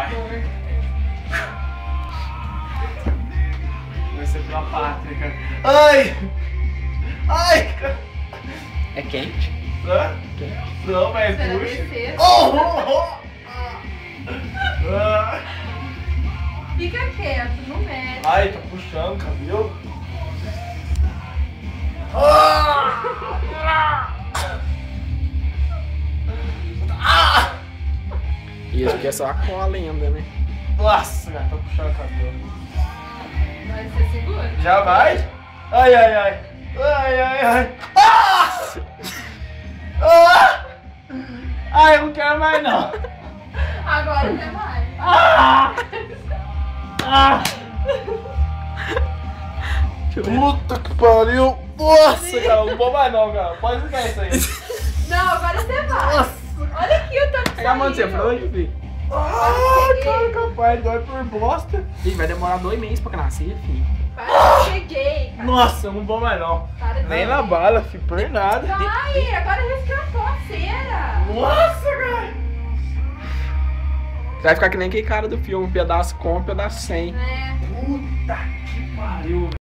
Vai. Vai ser pela pátria, cara. Ai! Ai, cara. É quente? Hã? Quente. Não, mas Espera puxa. descer. Ah. Fica quieto, não mexe. Ai, tá puxando o cabelo. Ah! Isso aqui é só a cola ainda, né? Nossa, cara, tá puxando o cabelo. Vai ser seguro? Já vai? Ai, ai, ai. Ai, ai, ai. Ah! Ah! Ai, eu não quero mais não. Agora você vai. Ah! Ah! Puta que pariu. Nossa, cara, não vou mais não, cara. Pode ficar isso aí. Não, agora você vai. Nossa. Olha aqui o tanto que Pega a mão de você, saiu. pra onde, filho? Ah, cara, capaz, dói por bosta. Ih, vai demorar 2 meses pra nascer, filho. Para, cheguei, cara. Nossa, eu não vou mais não. Para de Nem ser. na bala, filho, por nada. Vai, agora rescatou a cera. Nossa, cara. Vai ficar que nem aquele cara do filme, um pedaço com, um pedaço sem. É. Puta que pariu, velho.